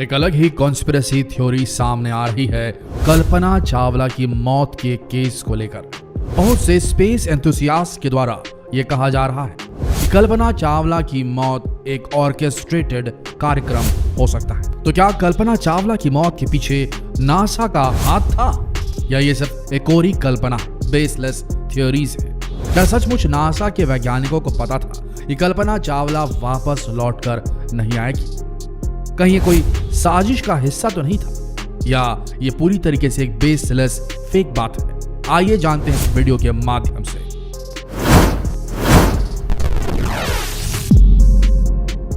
एक अलग ही conspiracy theory सामने आ रही है कल्पना चावला की मौत के केस को लेकर। बहुत से स्पेस एंथुसियास्ट के द्वारा यह कहा जा रहा है कि कल्पना चावला की मौत एक ऑर्केस्ट्रेटेड कार्यक्रम हो सकता है। तो क्या कल्पना चावला की मौत के पीछे नासा का हाथ था या ये सिर्फ एक और ही कल्पना, बेसलेस थ्योरीज है? क्या सचमुच नासा के वैज्ञानिकों को पता था कि कल्पना चावला वापस लौटकर नहीं आएगी? कहीं ये कोई साजिश का हिस्सा तो नहीं था या ये पूरी तरीके से एक बेसलेस फेक बात है? आइए जानते हैं इस वीडियो के माध्यम से।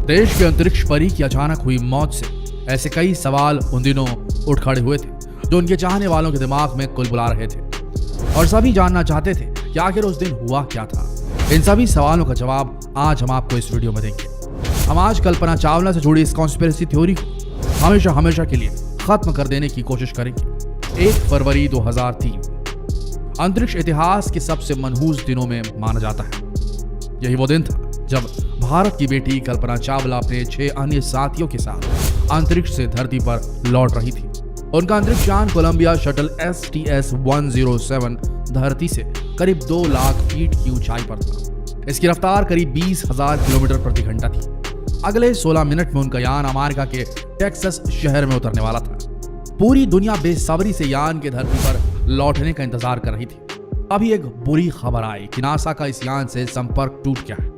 देश के अंतरिक्ष परी की अचानक हुई मौत से ऐसे कई सवाल उन दिनों उठ खड़े हुए थे जो उनके चाहने वालों के दिमाग में कुलबुला रहे थे, और सभी जानना चाहते थे कि आखिर उस दिन हुआ क्या था। इन सभी सवालों का जवाब आज हम आपको इस वीडियो में देंगे। हम आज कल्पना चावला से जुड़ी इस कॉन्स्पिरेसी थ्योरी को हमेशा के लिए खत्म कर देने की कोशिश करेंगे। 1 फरवरी 2003 अंतरिक्ष इतिहास के सबसे मनहूस दिनों में माना जाता है। यही वो दिन था जब भारत की बेटी कल्पना चावला अपने 6 अन्य साथियों के साथ अंतरिक्ष से धरती पर लौट रही थी। उनका अंतरिक्ष यान कोलंबिया शटल STS-107 धरती से करीब 2 लाख फीट की ऊंचाई पर था। इसकी रफ्तार करीब 20,000 किलोमीटर प्रति घंटा थी। अगले 16 मिनट में उनका यान अमेरिका के टेक्सास शहर में उतरने वाला था। पूरी दुनिया बेसब्री से यान के धरती पर लौटने का इंतजार कर रही थी। अभी एक बुरी खबर आई कि नासा का इस यान से संपर्क टूट गया है।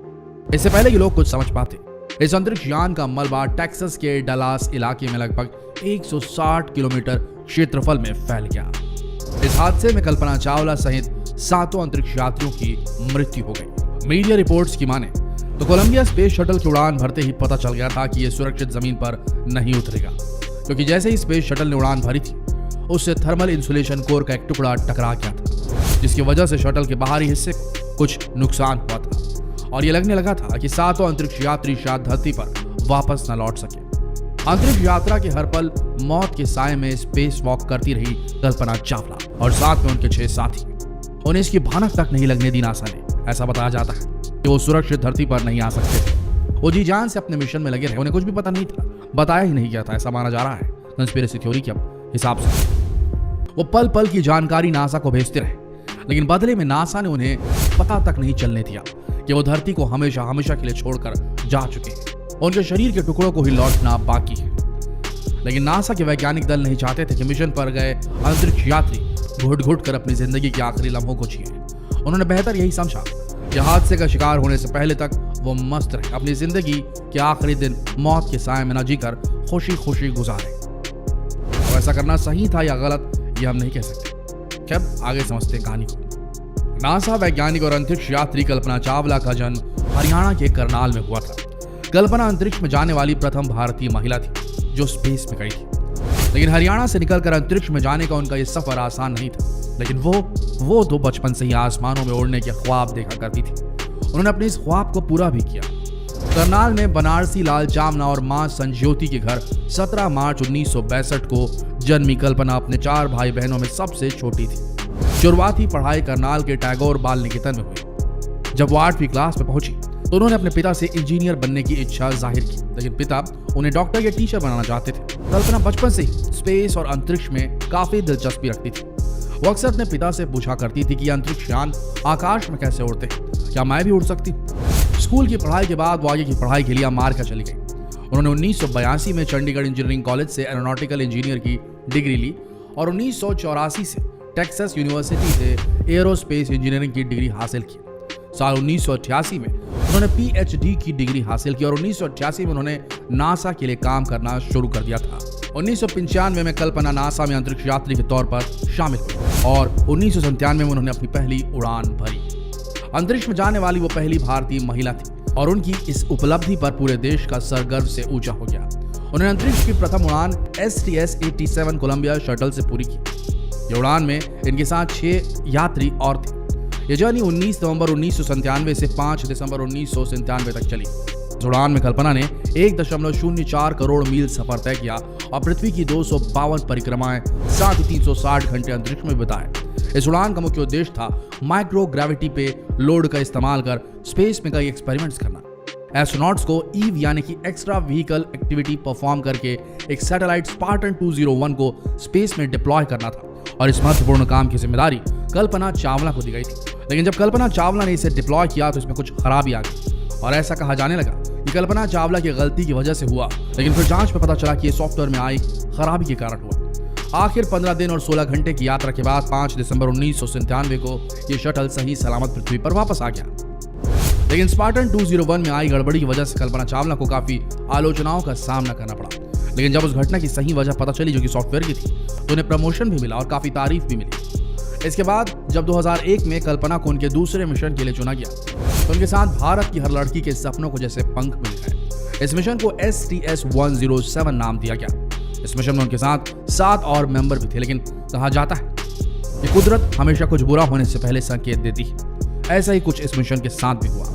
इससे पहले कि लोग कुछ समझ पाते, इस अंतरिक्ष यान का मलबा टेक्सास के डलास इलाके में लगभग 160 किलोमीटर क्षेत्रफल में फैल गया। इस हादसे में कल्पना चावला सहित 7 अंतरिक्ष यात्रियों की मृत्यु हो गई। मीडिया रिपोर्ट्स की माने तो कोलंबिया स्पेस शटल की उड़ान भरते ही पता चल गया था कि यह सुरक्षित जमीन पर नहीं उतरेगा, क्योंकि जैसे ही स्पेस शटल ने उड़ान भरी थी उससे थर्मल इंसुलेशन कोर का एक टुकड़ा टकरा गया था, जिसकी वजह से शटल के बाहरी हिस्से को कुछ नुकसान हुआ था और यह लगने लगा था कि 7 अंतरिक्ष यात्री शायद धरती पर वापस न लौट सके। अंतरिक्ष यात्रा के हर पल मौत के साए में स्पेस वॉक करती रही कल्पना चावला और साथ में उनके 6 साथी। उन्हें इसकी भनक तक नहीं लगने दी नासा ने। ऐसा बताया जाता है कि वो सुरक्षित धरती पर नहीं आ सकते थे। वो जी जान से अपने मिशन में लगे रहे। उन्हें कुछ भी पता नहीं था, बताया ही नहीं गया था, ऐसा माना जा रहा है कंस्पिरेसी थ्योरी के हिसाब से। वो पल पल की जानकारी नासा को भेजते रहे, लेकिन बदले में नासा ने उन्हें पता तक नहीं चलने दिया कि वो धरती को हमेशा के लिए छोड़कर जा चुके हैं। उनके शरीर के टुकड़ों को ही लौटना बाकी है। लेकिन नासा के वैज्ञानिक दल नहीं चाहते थे कि मिशन पर गए अंतरिक्ष यात्री घुट कर अपनी जिंदगी के आखिरी लम्हों को जिए। उन्होंने बेहतर यही समझा कि हादसे का शिकार होने से पहले तक वो मस्त रहे, अपनी जिंदगी के आखिरी दिन मौत के साए में न जीकर खुशी गुजारे। तो ऐसा करना सही था या गलत, ये हम नहीं कह सकते। खैर, आगे समझते हैं कहानी को। नासा वैज्ञानिक और अंतरिक्ष यात्री कल्पना चावला का जन्म हरियाणा के करनाल में हुआ था। कल्पना अंतरिक्ष में जाने वाली प्रथम भारतीय महिला थी जो स्पेस में गई थी। लेकिन हरियाणा से निकलकर अंतरिक्ष में जाने का उनका यह सफर आसान नहीं था। लेकिन वो तो बचपन से ही आसमानों में उड़ने के ख्वाब देखा करती थी। उन्होंने अपने इस ख्वाब को पूरा भी किया। करनाल में बनारसी लाल चामना और मां संज्योति के घर 17 मार्च 1962 को जन्मी कल्पना अपने 4 भाई बहनों में सबसे छोटी थी। शुरुआती पढ़ाई करनाल के टैगोर बाल निकेतन में हुई। जब वो 8वीं क्लास में पहुंची तो उन्होंने अपने पिता से इंजीनियर बनने की इच्छा जाहिर की, लेकिन पिता उन्हें डॉक्टर या टीचर बनाना चाहते थे। कल्पना बचपन से ही स्पेस और अंतरिक्ष में काफी दिलचस्पी रखती थी। वो अक्सर अपने पिता से पूछा करती थी कि अंतरिक्ष यान आकाश में कैसे उड़ते हैं, क्या मैं भी उड़ सकती? स्कूल की पढ़ाई के बाद वो आगे की पढ़ाई के लिए अमेरिका चली गई। उन्होंने 1982 में चंडीगढ़ इंजीनियरिंग कॉलेज से एरोनॉटिकल इंजीनियर की डिग्री ली और 1984 से टेक्सास यूनिवर्सिटी से एरोस्पेस इंजीनियरिंग की डिग्री हासिल की। साल 1988 में उन्होंने PhD की डिग्री हासिल की और 1988 में उन्होंने नासा के लिए काम करना शुरू कर दिया था। 1995 में कल्पना नासा में अंतरिक्ष यात्री के तौर पर शामिल हुई और 1997 में उन्होंने अपनी पहली उड़ान भरी। अंतरिक्ष में जाने वाली वो पहली भारतीय महिला थी और उनकी इस उपलब्धि पर पूरे देश का सर गर्व से ऊंचा हो गया। उन्होंने अंतरिक्ष की प्रथम उड़ान STS-87 कोलंबिया शटल से पूरी की। ये उड़ान में इनके साथ 6 यात्री और थे। ये जर्नी 19 नवंबर 1997 से 5 दिसंबर 1997 तक चली। इस उड़ान में कल्पना ने 1.04 करोड़ मील सफर तय किया और पृथ्वी की 252 परिक्रमाएं, साथ ही 360 घंटे अंतरिक्ष में बिताए। इस उड़ान का मुख्य उद्देश्य था माइक्रो ग्रेविटी पे लोड का इस्तेमाल कर स्पेस में कई एक्सपेरिमेंट्स करना। एस्ट्रोनॉट्स को ईव यानी कि एक्स्ट्रा व्हीकल एक्टिविटी परफॉर्म करके एक सैटेलाइट स्पार्टन 201 को स्पेस में डिप्लॉय करना था और इस महत्वपूर्ण काम की जिम्मेदारी कल्पना चावला को दी गई थी। लेकिन जब कल्पना चावला ने इसे डिप्लॉय किया तो इसमें कुछ खराबी आ गई और ऐसा कहा जाने लगा कि कल्पना चावला की गलती की वजह से हुआ, लेकिन फिर जांच में पता चला कि यह सॉफ्टवेयर में आई खराबी के कारण हुआ। आखिर 15 दिन और 16 घंटे की यात्रा के बाद 5 दिसंबर 1997 को यह शटल सही सलामत पृथ्वी पर वापस आ गया। लेकिन स्पार्टन 201 में आई गड़बड़ी की वजह से कल्पना चावला को काफी आलोचनाओं का सामना करना पड़ा। लेकिन जब उस घटना की सही वजह पता चली जो कि सॉफ्टवेयर की थी, तो उन्हें प्रमोशन भी मिला और काफी तारीफ भी मिली। इसके बाद जब 2001 में कल्पना को उनके दूसरे मिशन के लिए चुना गया तो उनके साथ भारत की हर लड़की के सपनों को जैसे पंख मिल गए। इस मिशन को STS-107 नाम दिया गया। इस मिशन में उनके साथ 7 और मेंबर भी थे। लेकिन कहा जाता है कि कुदरत हमेशा कुछ बुरा होने से पहले संकेत देती है। ऐसा ही कुछ इस मिशन के साथ भी हुआ।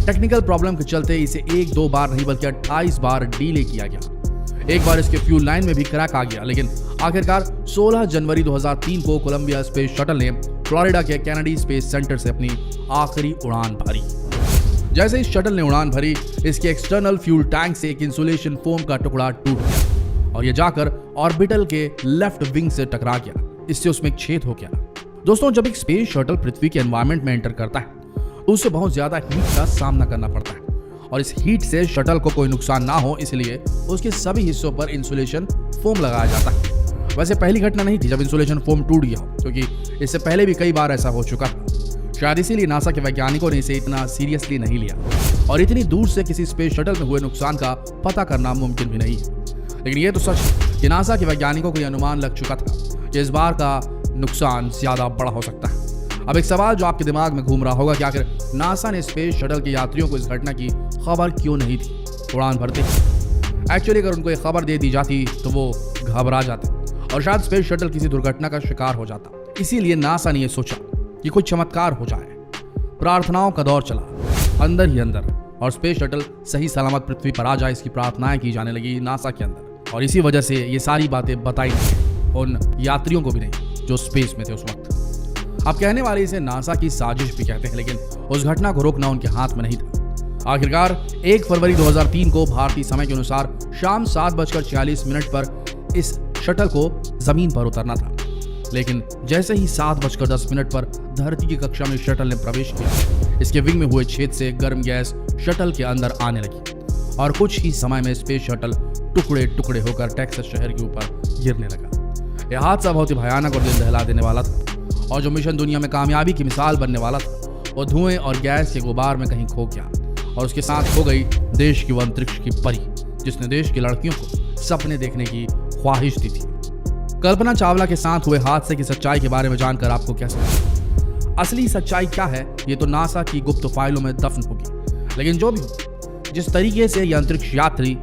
टेक्निकल प्रॉब्लम के चलते इसे 1-2 बार नहीं बल्कि 28 बार डिले किया गया। एक बार इसके फ्यूल लाइन में भी क्रैक आ गया। लेकिन आखिरकार 16 जनवरी 2003 को कोलंबिया स्पेस शटल ने फ्लोरिडा के कैनेडी स्पेस सेंटर से अपनी आखिरी उड़ान भरी। जैसे इस शटल ने उड़ान भरी, इसके एक्सटर्नल फ्यूल टैंक से एक इंसुलेशन फोम का टुकड़ा टूट गया और यह जाकर ऑर्बिटल के लेफ्ट विंग से टकरा गया। इससे उसमें एक छेद हो गया। दोस्तों, जब एक स्पेस शटल पृथ्वी के एनवायरनमेंट में एंटर करता है तो उसे बहुत ज्यादा हीट का सामना करना पड़ता है और इस हीट से शटल को कोई नुकसान ना हो इसलिए उसके सभी हिस्सों पर इंसुलेशन फोम लगाया जाता है। वैसे पहली घटना नहीं थी जब इंसुलेशन फोम टूट गया हो, क्योंकि इससे पहले भी कई बार ऐसा हो चुका था। शायद इसीलिए नासा के वैज्ञानिकों ने इसे इतना सीरियसली नहीं लिया और इतनी दूर से किसी स्पेस शटल में हुए नुकसान का पता करना मुमकिन भी नहीं है। लेकिन यह तो सच है कि नासा के वैज्ञानिकों को यह अनुमान लग चुका था कि इस बार का नुकसान ज्यादा बड़ा हो सकता है। अब एक सवाल जो आपके दिमाग में घूम रहा होगा कि आखिर नासा ने स्पेस शटल के यात्रियों को इस घटना की खबर क्यों नहीं दी उड़ान भरते। एक्चुअली अगर उनको ये खबर दे दी जाती तो वो घबरा जाते और शायद स्पेस शटल किसी दुर्घटना का शिकार हो जाता। इसीलिए नासा ने यह सोचा कि कोई चमत्कार हो जाए। प्रार्थनाओं का दौर चला अंदर ही अंदर और स्पेस शटल सही सलामत पृथ्वी पर आ जाए, इसकी प्रार्थनाएं की जाने लगी नासा के अंदर। और इसी वजह से ये सारी बातें बताई उन यात्रियों को भी नहीं जो स्पेस में थे उस वक्त। अब कहने वाले इसे नासा की साजिश भी कहते हैं, लेकिन उस घटना को रोकना उनके हाथ में नहीं था। आखिरकार 1 फरवरी 2003 को भारतीय समय के अनुसार शाम 7:46 पर इस शटल को जमीन पर उतरना था। लेकिन जैसे ही 7:10 पर धरती की कक्षा में शटल ने प्रवेश किया, इसके विंग में हुए छेद से गर्म गैस शटल के अंदर आने लगी और कुछ ही समय में स्पेस शटल टुकड़े टुकड़े होकर टेक्सास शहर के ऊपर गिरने लगा। यह हादसा बहुत ही भयानक और दिल दहला देने वाला था और जो मिशन दुनिया में कामयाबी की मिसाल बनने वाला था वो धुएं और गैस के गुबार में कहीं खो गया और उसके साथ हो गई देश की वो अंतरिक्ष की परी जिसने देश की लड़कियों को सपने देखने की ख्वाहिश दी थी। कल्पना चावला के साथ हुए हादसे की सच्चाई के बारे में जानकर आपको कैसा लगा? असली सच्चाई क्या है ये तो नासा की गुप्त फाइलों में दफन होगी। लेकिन जो भी हो, जिस तरीके से ये अंतरिक्ष यात्री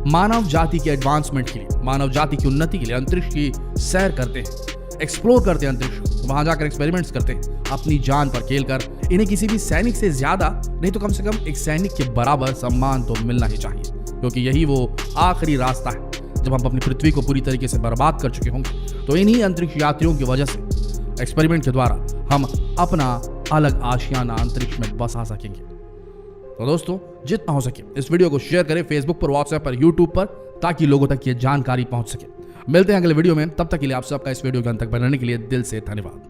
मानव जाति के एडवांसमेंट के लिए, मानव जाति की उन्नति के लिए अंतरिक्ष की सैर करते हैं, एक्सप्लोर करते हैं अंतरिक्ष, वहां जाकर एक्सपेरिमेंट्स करते हैं अपनी जान पर खेल कर, इन्हें किसी भी सैनिक से ज्यादा नहीं तो कम से कम एक सैनिक के बराबर सम्मान तो मिलना ही चाहिए, क्योंकि यही वो आखिरी रास्ता है जब हम अपनी पृथ्वी को पूरी तरीके से बर्बाद कर चुके होंगे। तो इन्हीं अंतरिक्ष यात्रियों की वजह से एक्सपेरिमेंट के द्वारा हम अपना अलग आशियाना अंतरिक्ष में बसा सकेंगे। तो दोस्तों, जितना हो सके इस वीडियो को शेयर करें फेसबुक पर, व्हाट्सएप पर, यूट्यूब पर, ताकि लोगों तक ये जानकारी पहुंच सके। मिलते हैं अगले वीडियो में, तब तक के लिए आप सबका इस वीडियो के अंत तक बनने के लिए दिल से धन्यवाद।